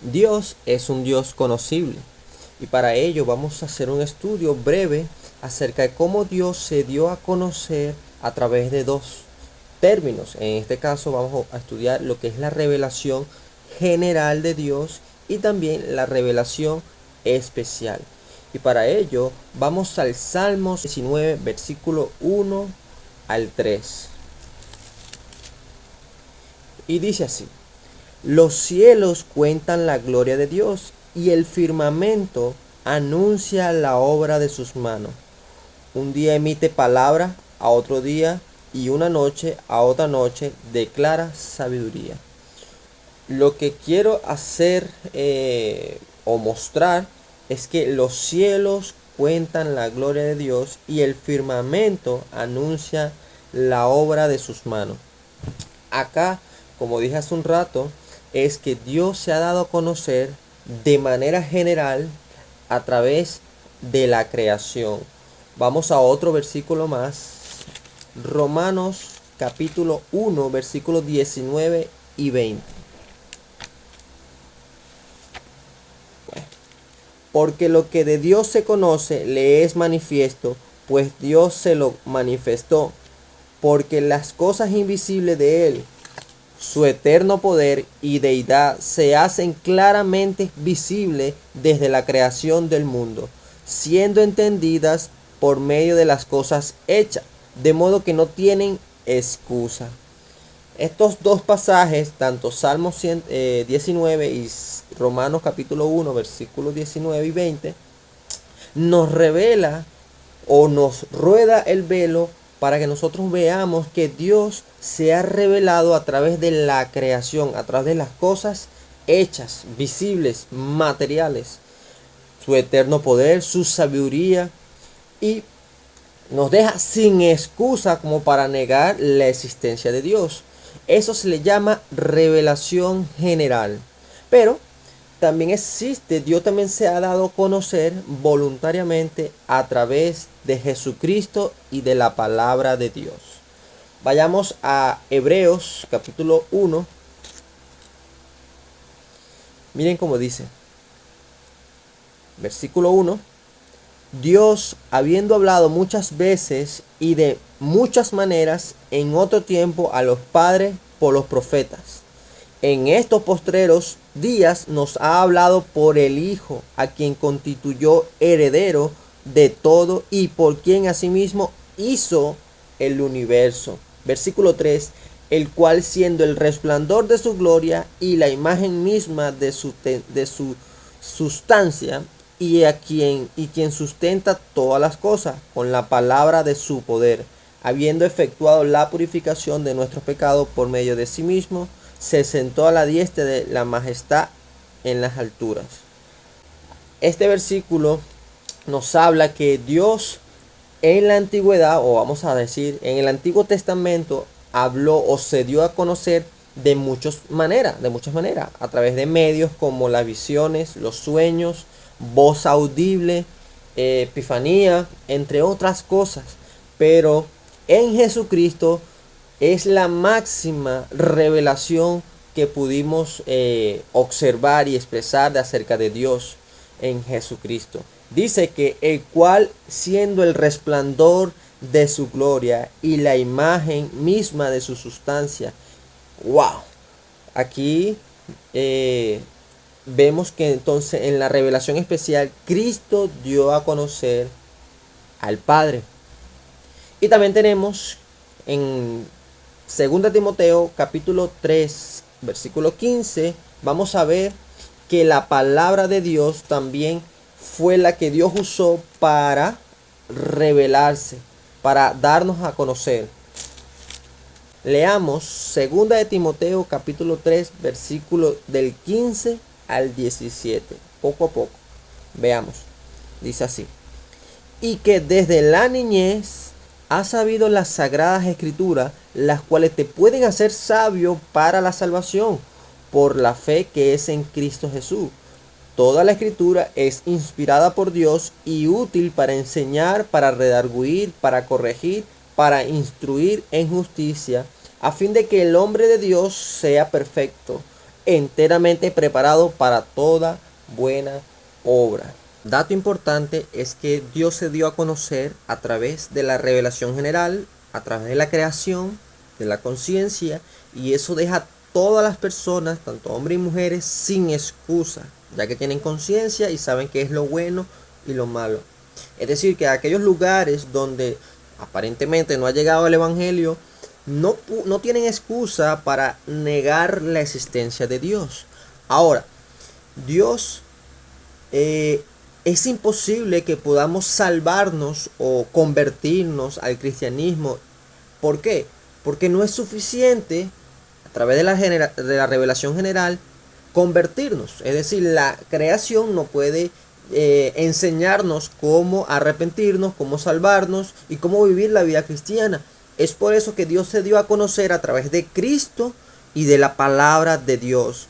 Dios es un Dios conocible y para ello vamos a hacer un estudio breve acerca de cómo Dios se dio a conocer a través de dos términos. En este caso vamos a estudiar lo que es la revelación general de Dios y también la revelación especial. Y para ello vamos al Salmos 19, versículo 1 al 3. Y dice así: los cielos cuentan la gloria de Dios y el firmamento anuncia la obra de sus manos. Un día emite palabra a otro día y una noche a otra noche declara sabiduría. Lo que quiero hacer o mostrar es que los cielos cuentan la gloria de Dios y el firmamento anuncia la obra de sus manos. Acá, como dije hace un rato, es que Dios se ha dado a conocer de manera general a través de la creación. Vamos a otro versículo más. Romanos capítulo 1, versículos 19 y 20. Porque lo que de Dios se conoce le es manifiesto, pues Dios se lo manifestó, porque las cosas invisibles de Él, su eterno poder y deidad, se hacen claramente visibles desde la creación del mundo, siendo entendidas por medio de las cosas hechas, de modo que no tienen excusa. Estos dos pasajes, tanto Salmos 19 y Romanos capítulo 1, versículos 19 y 20, nos revela o nos rueda el velo para que nosotros veamos que Dios se ha revelado a través de la creación, a través de las cosas hechas, visibles, materiales, su eterno poder, su sabiduría, y nos deja sin excusa como para negar la existencia de Dios. Eso se le llama revelación general. Pero también existe, Dios también se ha dado a conocer voluntariamente a través de Jesucristo y de la palabra de Dios. Vayamos a Hebreos capítulo 1. Miren cómo dice. Versículo 1. Dios, habiendo hablado muchas veces y de muchas maneras en otro tiempo a los padres por los profetas, en estos postreros días nos ha hablado por el Hijo, a quien constituyó heredero de todo y por quien asimismo hizo el universo. Versículo 3. El cual, siendo el resplandor de su gloria y la imagen misma de su sustancia, quien sustenta todas las cosas con la palabra de su poder, habiendo efectuado la purificación de nuestros pecados por medio de sí mismo, se sentó a la diestra de la majestad en las alturas. Este versículo nos habla que Dios en la antigüedad, o vamos a decir, en el Antiguo Testamento, habló o se dio a conocer de muchas maneras, a través de medios como las visiones, los sueños, voz audible, epifanía, entre otras cosas. Pero en Jesucristo es la máxima revelación que pudimos observar y expresar de acerca de Dios en Jesucristo. Dice que el cual, siendo el resplandor de su gloria y la imagen misma de su sustancia. ¡Wow! Aquí vemos que entonces en la revelación especial Cristo dio a conocer al Padre. Y también tenemos en 2 Timoteo capítulo 3 versículo 15, vamos a ver que la palabra de Dios también fue la que Dios usó para revelarse, para darnos a conocer. Leamos 2 Timoteo capítulo 3 versículo del 15 al 17, poco a poco. Veamos, dice así: y que desde la niñez has sabido las sagradas escrituras, las cuales te pueden hacer sabio para la salvación por la fe que es en Cristo Jesús. Toda la escritura es inspirada por Dios y útil para enseñar, para redarguir, para corregir, para instruir en justicia, a fin de que el hombre de Dios sea perfecto, enteramente preparado para toda buena obra. Dato importante es que Dios se dio a conocer a través de la revelación general, a través de la creación, de la conciencia, y eso deja a todas las personas, tanto hombres y mujeres, sin excusa, ya que tienen conciencia y saben qué es lo bueno y lo malo. Es decir, que aquellos lugares donde aparentemente no ha llegado el evangelio, no tienen excusa para negar la existencia de Dios. Ahora, Dios es imposible que podamos salvarnos o convertirnos al cristianismo. ¿Por qué? Porque no es suficiente a través de la revelación general convertirnos. Es decir, la creación no puede enseñarnos cómo arrepentirnos, cómo salvarnos y cómo vivir la vida cristiana. Es por eso que Dios se dio a conocer a través de Cristo y de la palabra de Dios.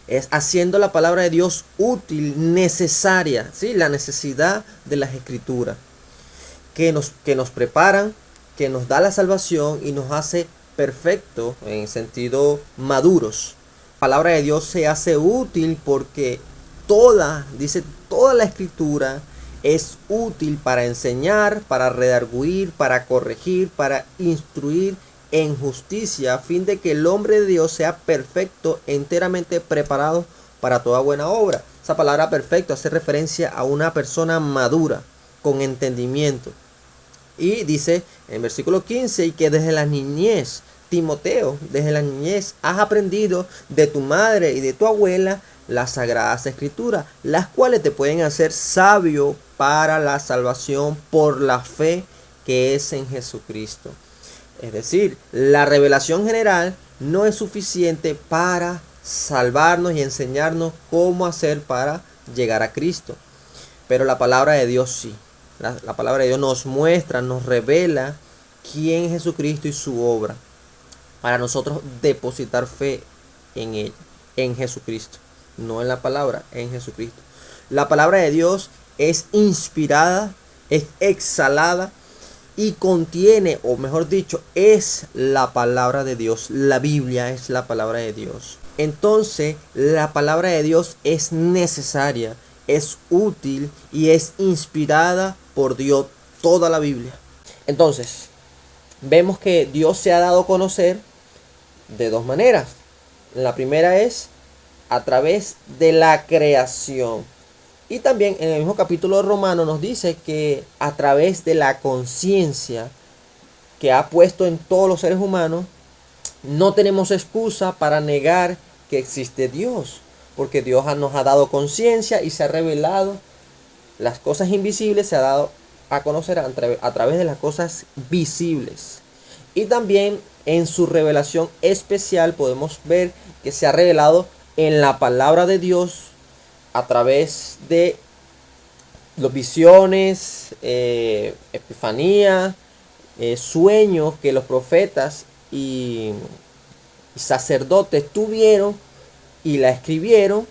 Es haciendo la palabra de Dios útil, necesaria, ¿sí? La necesidad de las escrituras, que nos preparan, que nos da la salvación y nos hace perfectos, en sentido maduros. La palabra de Dios se hace útil porque toda la escritura es útil para enseñar, para redarguir, para corregir, para instruir en justicia, a fin de que el hombre de Dios sea perfecto, enteramente preparado para toda buena obra. Esa palabra perfecto hace referencia a una persona madura, con entendimiento. Y dice en versículo 15, y que desde la niñez, Timoteo, desde la niñez has aprendido de tu madre y de tu abuela las sagradas escrituras, las cuales te pueden hacer sabio para la salvación por la fe que es en Jesucristo. Es decir, la revelación general no es suficiente para salvarnos y enseñarnos cómo hacer para llegar a Cristo. Pero la palabra de Dios sí. La palabra de Dios nos muestra, nos revela quién es Jesucristo y su obra, para nosotros depositar fe en él, en Jesucristo. No en la palabra, en Jesucristo. La palabra de Dios es inspirada, es exhalada y contiene, o mejor dicho, es la palabra de Dios. La Biblia es la palabra de Dios. Entonces, la palabra de Dios es necesaria, es útil y es inspirada por Dios, toda la Biblia. Entonces, vemos que Dios se ha dado a conocer de dos maneras. La primera es a través de la creación. Y también en el mismo capítulo de Romanos nos dice que a través de la conciencia que ha puesto en todos los seres humanos, no tenemos excusa para negar que existe Dios. Porque Dios nos ha dado conciencia y se ha revelado las cosas invisibles, se ha dado a conocer a través de las cosas visibles. Y también en su revelación especial podemos ver que se ha revelado en la palabra de Dios a través de las visiones, epifanía, sueños que los profetas y sacerdotes tuvieron y la escribieron.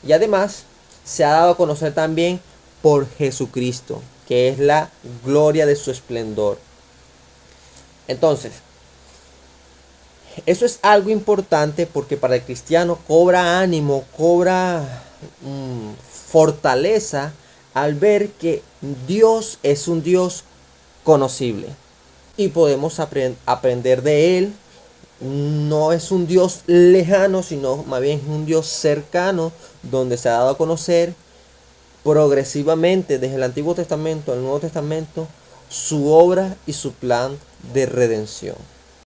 Y además se ha dado a conocer también por Jesucristo, que es la gloria de su esplendor. Entonces, eso es algo importante porque para el cristiano cobra ánimo, cobra fortaleza al ver que Dios es un Dios conocible y podemos aprender de Él. No es un Dios lejano, sino más bien es un Dios cercano, donde se ha dado a conocer progresivamente desde el Antiguo Testamento al Nuevo Testamento su obra y su plan de redención.